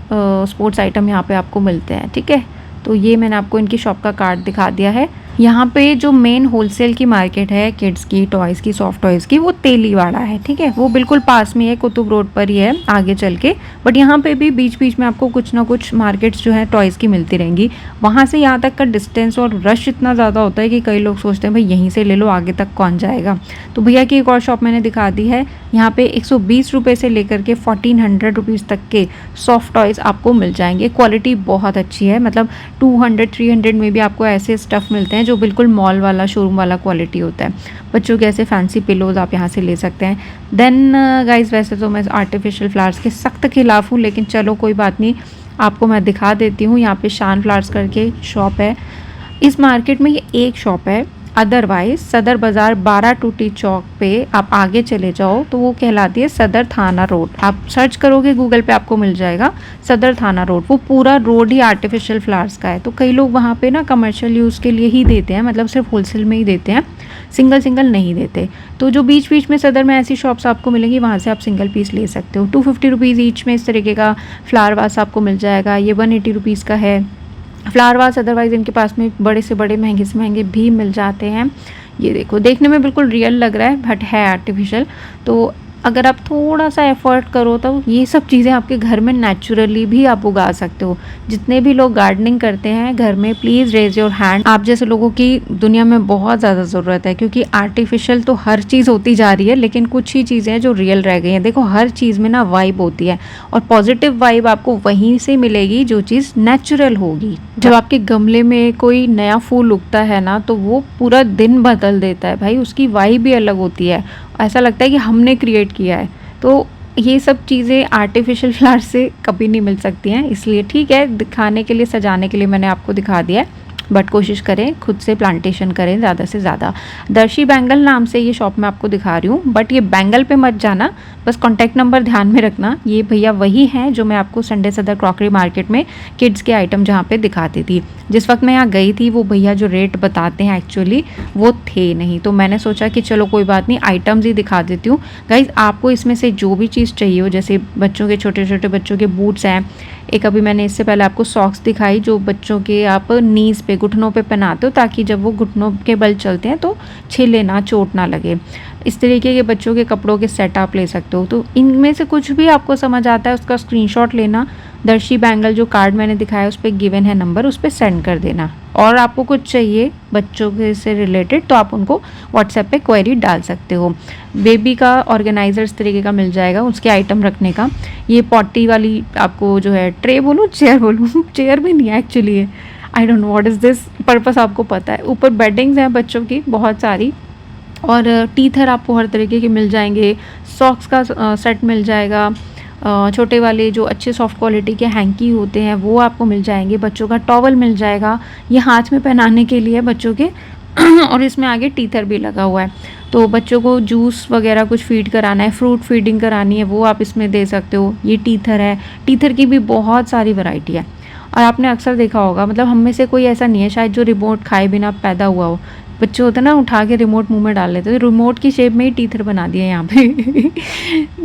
स्पोर्ट्स आइटम यहाँ पे आपको मिलते हैं, ठीक है। तो ये मैंने आपको इनकी शॉप का कार्ड दिखा दिया है। यहाँ पे जो मेन होलसेल की मार्केट है किड्स की, टॉयज़ की, सॉफ्ट टॉयज़ की, वो तेलीवाड़ा है, ठीक है। वो बिल्कुल पास में है, कुतुब रोड पर ही है आगे चल के। बट यहाँ पे भी बीच बीच में आपको कुछ ना कुछ मार्केट्स जो है टॉयज़ की मिलती रहेंगी। वहाँ से यहाँ तक का डिस्टेंस और रश इतना ज़्यादा होता है कि कई लोग सोचते हैं भाई यहीं से ले लो, आगे तक कौन जाएगा। तो भैया की एक और शॉप मैंने दिखा दी है। यहाँ पे 120 रुपये से लेकर के 1400 रुपीज़ तक के सॉफ्ट टॉयज़ आपको मिल जाएंगे। क्वालिटी बहुत अच्छी है, मतलब 200-300 में भी आपको ऐसे स्टफ़ मिलते हैं जो बिल्कुल मॉल वाला, शोरूम वाला क्वालिटी होता है। बच्चों के ऐसे फैंसी पिलोज आप यहाँ से ले सकते हैं। देन गाइस, वैसे तो मैं आर्टिफिशियल फ्लावर्स के सख्त खिलाफ हूँ, लेकिन चलो कोई बात नहीं, आपको मैं दिखा देती हूँ। यहाँ पे शान फ्लावर्स करके शॉप है। इस मार्केट में ये एक शॉप है, अदरवाइज सदर बाज़ार 12 टूटी चौक पे आप आगे चले जाओ तो वो कहलाती है सदर थाना रोड। आप सर्च करोगे गूगल पे, आपको मिल जाएगा सदर थाना रोड। वो पूरा रोड ही आर्टिफिशियल फ्लावर्स का है। तो कई लोग वहाँ पे ना कमर्शियल यूज़ के लिए ही देते हैं, मतलब सिर्फ होलसेल में ही देते हैं, सिंगल नहीं देते। तो जो बीच बीच में सदर में ऐसी शॉप्स आपको मिलेंगी, वहाँ से आप सिंगल पीस ले सकते हो। 250 रुपीज़ ईच में इस तरीके का फ्लावर वास आपको मिल जाएगा। ये 180 रुपीज़ का है फ्लावर वास। अदरवाइज़ इनके पास में बड़े से बड़े, महंगे से महंगे भी मिल जाते हैं। ये देखो, देखने में बिल्कुल रियल लग रहा है बट है आर्टिफिशियल। तो अगर आप थोड़ा सा एफर्ट करो तो ये सब चीज़ें आपके घर में नेचुरली भी आप उगा सकते हो। जितने भी लोग गार्डनिंग करते हैं घर में, प्लीज़ रेज योर हैंड। आप जैसे लोगों की दुनिया में बहुत ज़्यादा ज़रूरत है, क्योंकि आर्टिफिशियल तो हर चीज़ होती जा रही है, लेकिन कुछ ही चीज़ें हैं जो रियल रह गई हैं। देखो, हर चीज़ में ना वाइब होती है, और पॉजिटिव वाइब आपको वहीं से मिलेगी जो चीज़ नेचुरल होगी। जब आपके गमले में कोई नया फूल उगता है ना, तो वो पूरा दिन बदल देता है भाई, उसकी वाइब भी अलग होती है, ऐसा लगता है कि हमने क्रिएट किया है। तो ये सब चीज़ें आर्टिफिशियल फ्लावर से कभी नहीं मिल सकती हैं। इसलिए ठीक है, दिखाने के लिए, सजाने के लिए मैंने आपको दिखा दिया है, बट कोशिश करें खुद से प्लांटेशन करें ज़्यादा से ज़्यादा। दर्शी बैंगल नाम से ये शॉप मैं आपको दिखा रही हूँ, बट ये बैंगल पे मत जाना, बस कॉन्टैक्ट नंबर ध्यान में रखना। ये भैया वही हैं जो मैं आपको संडे सदर क्रॉकरी मार्केट में किड्स के आइटम जहाँ पे दिखाती थी। जिस वक्त मैं यहाँ गई थी, वो भैया जो रेट बताते हैं एक्चुअली वो थे नहीं, तो मैंने सोचा कि चलो कोई बात नहीं, आइटम्स ही दिखा देती हूँ। गाइज, आपको इसमें से जो भी चीज़ चाहिए हो, जैसे बच्चों के, छोटे छोटे बच्चों के बूट्स हैं, एक अभी मैंने इससे पहले आपको सॉक्स दिखाई जो बच्चों के आप नीज़ पे, घुटनों पे पहनाते हो, ताकि जब वो घुटनों के बल चलते हैं तो छिले ना, चोट ना लगे। इस तरीके के बच्चों के कपड़ों के सेट आप ले सकते हो। तो इनमें से कुछ भी आपको समझ आता है उसका स्क्रीनशॉट लेना, दर्शी बैंगल जो कार्ड मैंने दिखाया उस पर गिवन है नंबर, उस पर सेंड कर देना। और आपको कुछ चाहिए बच्चों के से रिलेटेड तो आप उनको व्हाट्सएप पे क्वेरी डाल सकते हो। बेबी का ऑर्गेनाइजर इस तरीके का मिल जाएगा, उसके आइटम रखने का। ये पॉटी वाली आपको जो है ट्रे बोलूँ चेयर बोलूँ चेयर भी नहीं है एक्चुअली, ये I don't know what is this, purpose आपको पता है। ऊपर बेडिंग्स हैं बच्चों की बहुत सारी, और टीथर आपको हर तरीके के मिल जाएंगे। सॉक्स का सेट मिल जाएगा, छोटे वाले जो अच्छे सॉफ्ट क्वालिटी के हैंकी होते हैं वो आपको मिल जाएंगे। बच्चों का टॉवल मिल जाएगा, ये हाथ में पहनाने के लिए बच्चों के और इसमें आगे टीथर भी लगा हुआ है। तो बच्चों को जूस वगैरह कुछ फीड कराना है, फ्रूट फीडिंग करानी है, वो आप इसमें दे सकते हो। ये टीथर है, टीथर की भी बहुत सारी वैरायटी है। और आपने अक्सर देखा होगा, मतलब हम में से कोई ऐसा नहीं है शायद जो रिमोट खाए बिना पैदा हुआ हो। बच्चे होते हैं ना, उठा के रिमोट मुंह में डाल लेते हैं, तो रिमोट की शेप में ही टीथर बना दिया यहाँ पे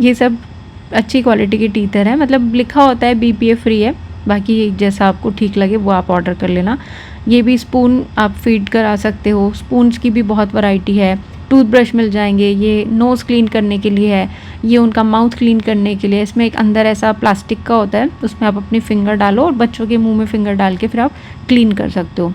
ये सब अच्छी क्वालिटी की टीथर है, मतलब लिखा होता है BPA फ्री है, बाकी जैसा आपको ठीक लगे वो आप ऑर्डर कर लेना। ये भी स्पून आप फीड करा सकते हो, स्पून्स की भी बहुत वैरायटी है। टूथब्रश मिल जाएंगे, ये नोज़ क्लीन करने के लिए है, ये उनका माउथ क्लीन करने के लिए। इसमें एक अंदर ऐसा प्लास्टिक का होता है, उसमें आप अपनी फिंगर डालो और बच्चों के मुंह में फिंगर डाल के फिर आप क्लीन कर सकते हो।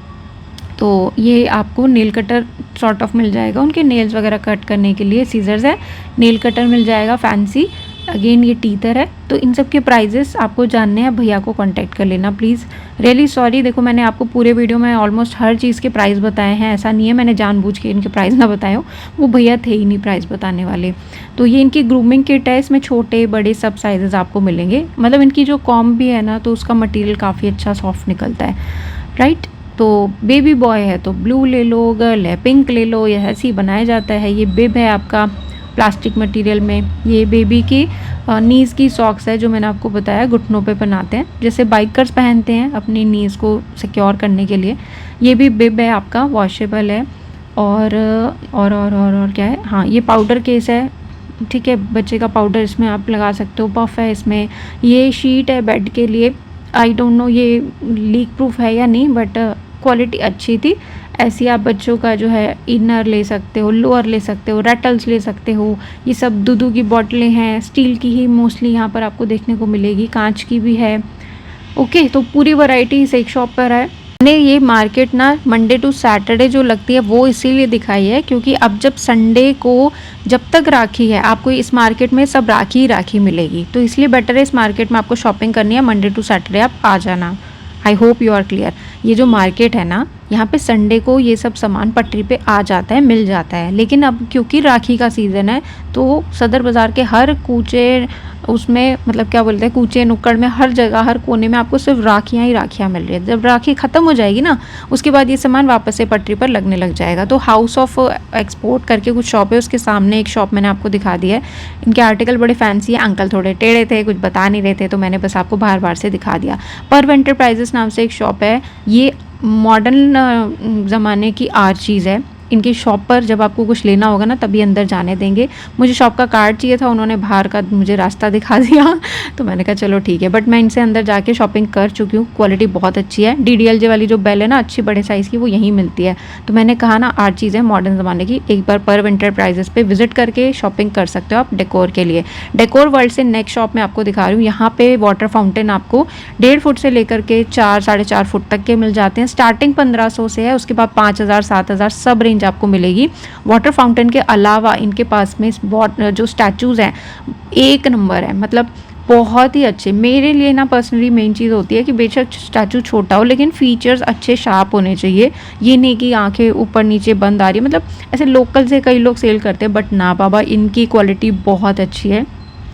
तो ये आपको नेल कटर सॉर्ट ऑफ मिल जाएगा, उनके नेल्स वगैरह कट करने के लिए। सीजर्स है, नेल कटर मिल जाएगा फैंसी, अगेन ये टीथर है। तो इन सब के प्राइजेस आपको जानने हैं, भैया को कांटेक्ट कर लेना प्लीज़। रियली सॉरी, देखो मैंने आपको पूरे वीडियो में ऑलमोस्ट हर चीज़ के प्राइस बताए हैं, ऐसा नहीं है मैंने जानबूझ के इनके प्राइस ना बताए हो, वो भैया थे ही नहीं प्राइस बताने वाले। तो ये इनकी ग्रूमिंग किट है, इसमें छोटे बड़े सब साइजेस आपको मिलेंगे। मतलब इनकी जो कॉम भी है ना, तो उसका मटेरियल काफ़ी अच्छा सॉफ्ट निकलता है, राइट। तो बेबी बॉय है तो ब्लू ले लो, गर्ल है पिंक ले लो, ये ऐसे ही बनाया जाता है। ये बिब है आपका प्लास्टिक मटेरियल में। ये बेबी की नीज़ की सॉक्स है, जो मैंने आपको बताया घुटनों पे पहनाते हैं, जैसे बाइकर्स पहनते हैं अपनी नीज़ को सिक्योर करने के लिए। ये भी बिब है आपका, वॉशेबल है। और क्या है, हाँ ये पाउडर केस है, ठीक है, बच्चे का पाउडर इसमें आप लगा सकते हो। पफ है इसमें। ये शीट है बेड के लिए, आई डोंट नो ये लीक प्रूफ है या नहीं, बट क्वालिटी अच्छी थी। ऐसी आप बच्चों का जो है इनर ले सकते हो, लोअर ले सकते हो, रेटल्स ले सकते हो। ये सब दूध की बॉटलें हैं, स्टील की ही मोस्टली यहाँ पर आपको देखने को मिलेगी, कांच की भी है। ओके, तो पूरी वैरायटी इस एक शॉप पर है। मैंने ये मार्केट ना मंडे टू सैटरडे जो लगती है वो इसीलिए दिखाई है, क्योंकि अब जब संडे को जब तक राखी है आपको इस मार्केट में सब राखी ही राखी मिलेगी, तो इसलिए बेटर है इस मार्केट में आपको शॉपिंग करनी है मंडे टू सैटरडे आप आ जाना। I hope you are clear. ये जो मार्केट है ना, यहाँ पे संडे को ये सब सामान पटरी पे आ जाता है, मिल जाता है। लेकिन अब क्योंकि राखी का सीज़न है तो सदर बाज़ार के हर कूचे उसमें, मतलब क्या बोलते हैं, कूचे नुक्कड़ में, हर जगह हर कोने में आपको सिर्फ राखियाँ ही राखियाँ मिल रही है। जब राखी ख़त्म हो जाएगी ना, उसके बाद ये सामान वापस से पटरी पर लगने लग जाएगा। तो हाउस ऑफ एक्सपोर्ट करके कुछ शॉप है, उसके सामने एक शॉप मैंने आपको दिखा दी है। इनके आर्टिकल बड़े फैंसी है। अंकल थोड़े टेढ़े थे, कुछ बता नहीं रहे थे, तो मैंने बस आपको बार बार से दिखा दिया। पर्व एंटरप्राइजेस नाम से एक शॉप है, ये मॉडर्न ज़माने की आर चीज़ है। इनकी शॉप पर जब आपको कुछ लेना होगा ना तभी अंदर जाने देंगे। मुझे शॉप का कार्ड चाहिए था, उन्होंने बाहर का मुझे रास्ता दिखा दिया तो मैंने कहा चलो ठीक है, बट मैं इनसे अंदर जाके शॉपिंग कर चुकी हूँ। क्वालिटी बहुत अच्छी है। DDLJ वाली जो बेल है ना, अच्छी बड़े साइज़ की, वो यहीं मिलती है। तो मैंने कहा ना, आर्ट चीज़ है मॉडर्न ज़माने की। एक बार पर्व एंटरप्राइजेस पे विजिट करके शॉपिंग कर सकते हो आप डेकोर के लिए। डेकोर वर्ल्ड से नेक्स्ट शॉप मैं आपको दिखा रही हूँ। यहाँ पे वाटर फाउंटेन आपको 1.5 फुट से लेकर के 4 साढ़े 4 फुट तक के मिल जाते हैं। स्टार्टिंग 1500 से है, उसके बाद 5000 7000 सब रेंज आपको मिलेगी। वाटर फाउंटेन के अलावा इनके पास में जो स्टैचूज़ हैं एक नंबर है, मतलब बहुत ही अच्छे। मेरे लिए ना पर्सनली मेन चीज़ होती है कि बेशक स्टैचू छोटा हो लेकिन फीचर्स अच्छे शार्प होने चाहिए। ये नहीं कि आंखें ऊपर नीचे बंद आ रही है, मतलब ऐसे लोकल से कई लोग सेल करते हैं, बट ना बाबा, इनकी क्वालिटी बहुत अच्छी है।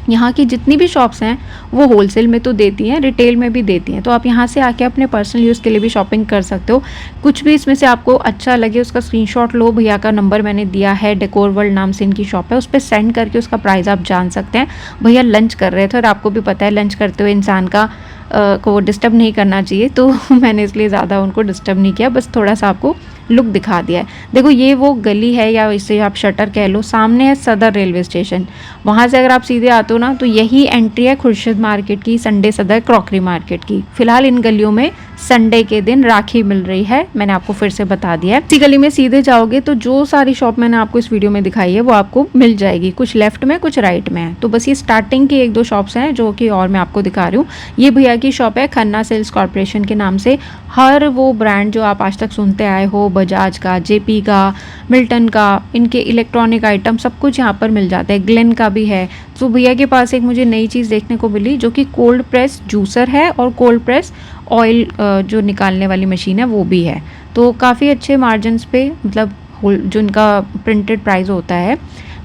यहाँ की जितनी भी शॉप्स हैं वो होलसेल में तो देती हैं, रिटेल में भी देती हैं, तो आप यहाँ से आके अपने पर्सनल यूज़ के लिए भी शॉपिंग कर सकते हो। कुछ भी इसमें से आपको अच्छा लगे उसका स्क्रीनशॉट लो, भैया का नंबर मैंने दिया है, डेकोर वर्ल्ड नाम से इनकी शॉप है, उस पर सेंड करके उसका प्राइस आप जान सकते हैं। भैया लंच कर रहे थे और आपको भी पता है लंच करते हुए इंसान का को डिस्टर्ब नहीं करना चाहिए, तो मैंने इसलिए ज़्यादा उनको डिस्टर्ब नहीं किया, बस थोड़ा सा आपको लुक दिखा दिया है। देखो ये वो गली है, या इसे आप शटर कह लो, सामने है सदर रेलवे स्टेशन, वहाँ से अगर आप सीधे आते हो ना तो यही एंट्री है खुर्शीद मार्केट की, संडे सदर क्रॉकरी मार्केट की। फिलहाल इन गलियों में संडे के दिन राखी मिल रही है, मैंने आपको फिर से बता दिया है। इसी गली में सीधे जाओगे तो जो सारी शॉप मैंने आपको इस वीडियो में दिखाई है वो आपको मिल जाएगी, कुछ लेफ्ट में कुछ राइट में है। तो बस ये स्टार्टिंग की 1-2 शॉप्स हैं जो कि और मैं आपको दिखा रही हूँ। ये भैया की शॉप है खन्ना सेल्स कॉर्पोरेशन के नाम से। हर वो ब्रांड जो आप आज तक सुनते आए हो, बजाज का, जेपी का, मिल्टन का, इनके इलेक्ट्रॉनिक आइटम सब कुछ यहाँ पर मिल जाता है। ग्लेन का भी है। तो भैया के पास एक मुझे नई चीज़ देखने को मिली जो कि कोल्ड प्रेस जूसर है और कोल्ड प्रेस ऑयल जो निकालने वाली मशीन है वो भी है। तो काफ़ी अच्छे मार्जिन्स पे, मतलब जो इनका प्रिंटेड प्राइस होता है,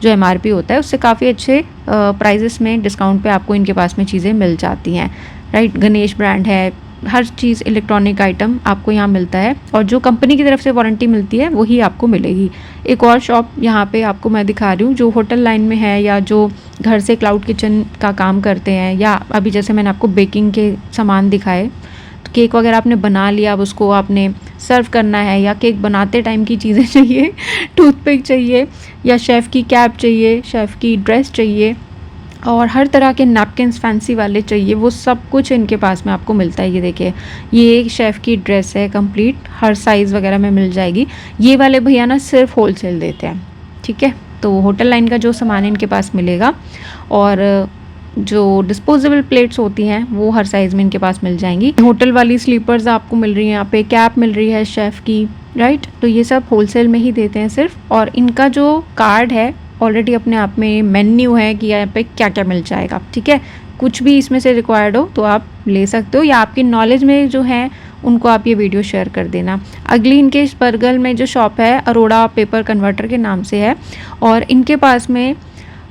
जो एमआरपी होता है, उससे काफ़ी अच्छे प्राइजेस में डिस्काउंट पे आपको इनके पास में चीज़ें मिल जाती हैं, राइट। गणेश ब्रांड है, हर चीज़ इलेक्ट्रॉनिक आइटम आपको यहाँ मिलता है और जो कंपनी की तरफ से वारंटी मिलती है वही आपको मिलेगी। एक और शॉप यहाँ पे आपको मैं दिखा रही हूँ जो होटल लाइन में है या जो घर से क्लाउड किचन का काम करते हैं, या अभी जैसे मैंने आपको बेकिंग के सामान दिखाए, तो केक वगैरह आपने बना लिया, अब उसको आपने सर्व करना है, या केक बनाते टाइम की चीज़ें चाहिए, टूथपिक चाहिए, या शेफ़ की कैप चाहिए, शेफ़ की ड्रेस चाहिए, और हर तरह के नैपकिन्स फैंसी वाले चाहिए, वो सब कुछ इनके पास में आपको मिलता है। ये देखिए, ये एक शेफ़ की ड्रेस है कंप्लीट, हर साइज़ वगैरह में मिल जाएगी। ये वाले भैया ना सिर्फ होलसेल देते हैं, ठीक है। तो होटल लाइन का जो सामान इनके पास मिलेगा, और जो डिस्पोजेबल प्लेट्स होती हैं वो हर साइज़ में इनके पास मिल जाएंगी। होटल वाली स्लीपर्स आपको मिल रही हैं यहाँ पे, कैप मिल रही है शेफ़ की, राइट। तो ये सब होलसेल में ही देते हैं सिर्फ। और इनका जो कार्ड है ऑलरेडी अपने आप में मेन्यू है कि यहाँ पे क्या क्या मिल जाएगा, ठीक है। कुछ भी इसमें से रिक्वायर्ड हो तो आप ले सकते हो, या आपकी नॉलेज में जो है उनको आप ये वीडियो शेयर कर देना। अगली इनके इस बरगल में जो शॉप है अरोड़ा पेपर कन्वर्टर के नाम से है, और इनके पास में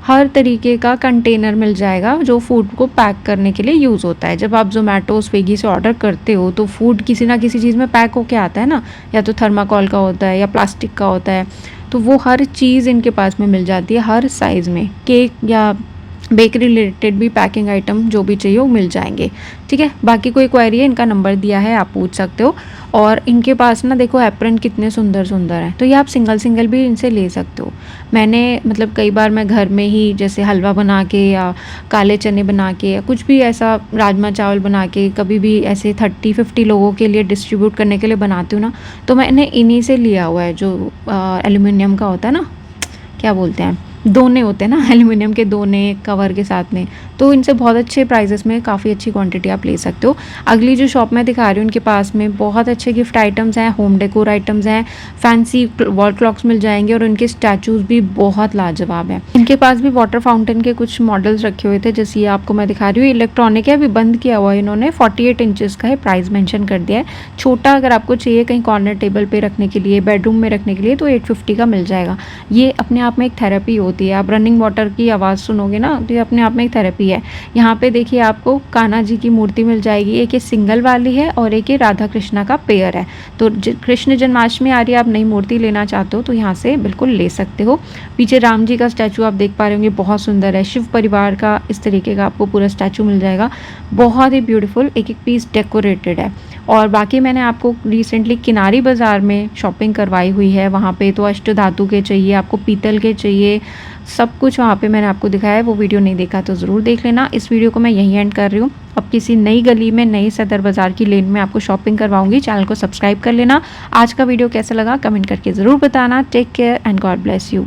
हर तरीके का कंटेनर मिल जाएगा जो फूड को पैक करने के लिए यूज़ होता है। जब आप जोमेटो स्विगी से ऑर्डर करते हो तो फूड किसी ना किसी चीज़ में पैक होके आता है ना, या तो थर्माकोल का होता है या प्लास्टिक का होता है। तो वो हर चीज़ इनके पास में मिल जाती है, हर साइज़ में। केक या बेकरी रिलेटेड भी पैकिंग आइटम जो भी चाहिए वो मिल जाएंगे, ठीक है। बाकी कोई क्वेरी है, इनका नंबर दिया है, आप पूछ सकते हो। और इनके पास ना देखो एप्रन कितने सुंदर सुंदर हैं, तो ये आप सिंगल सिंगल भी इनसे ले सकते हो। मैंने मतलब कई बार मैं घर में ही जैसे हलवा बना के या काले चने बना के या कुछ भी ऐसा राजमा चावल बना के कभी भी ऐसे 30-50 लोगों के लिए डिस्ट्रीब्यूट करने के लिए बनाती हूँ ना, तो मैंने इन्हीं से लिया हुआ है, जो एल्यूमिनियम का होता है ना, क्या बोलते हैं, दोने होते हैं ना, एल्यूमिनियम के दोने कवर के साथ में। तो इनसे बहुत अच्छे प्राइजेस में काफ़ी अच्छी क्वांटिटी आप ले सकते हो। अगली जो शॉप मैं दिखा रही हूँ उनके पास में बहुत अच्छे गिफ्ट आइटम्स हैं, होम डेकोर आइटम्स हैं, फैंसी वॉल क्लॉक्स मिल जाएंगे, और उनके स्टैचूज़ भी बहुत लाजवाब हैं। इनके पास भी वाटर फाउंटेन के कुछ मॉडल्स रखे हुए थे, जैसे ये आपको मैं दिखा रही हूँ। इलेक्ट्रॉनिक है, अभी बंद किया हुआ है इन्होंने, 48 इंचज़ का है, प्राइस मेंशन कर दिया है। छोटा अगर आपको चाहिए कहीं कॉर्नर टेबल पे रखने के लिए, बेडरूम में रखने के लिए, तो 850 का मिल जाएगा। ये अपने आप में एक थेरेपी होती है। आप रनिंग वाटर की आवाज़ सुनोगे ना, तो ये अपने आप में एक थेरेपी है। यहाँ पे देखिए आपको कान्हा जी की मूर्ति मिल जाएगी, एक ये सिंगल वाली है और एक ये राधा कृष्णा का पेयर है। तो कृष्ण जन्माष्टमी आ रही है, आप नई मूर्ति लेना चाहते हो तो यहाँ से बिल्कुल ले सकते हो। पीछे राम जी का स्टैचू आप देख पा रहे होंगे, बहुत सुंदर है। शिव परिवार का इस तरीके का आपको पूरा स्टैचू मिल जाएगा, बहुत ही ब्यूटीफुल, एक एक पीस डेकोरेटेड है। और बाकी मैंने आपको रिसेंटली किनारी बाज़ार में शॉपिंग करवाई हुई है, वहाँ पे तो अष्ट धातु के चाहिए, आपको पीतल के चाहिए, सब कुछ वहाँ पे मैंने आपको दिखाया है। वो वीडियो नहीं देखा तो ज़रूर देख लेना। इस वीडियो को मैं यहीं एंड कर रही हूँ। अब किसी नई गली में, नई सदर बाज़ार की लेन में आपको शॉपिंग करवाऊंगी। चैनल को सब्सक्राइब कर लेना। आज का वीडियो कैसा लगा कमेंट करके ज़रूर बताना। Take care and God bless you.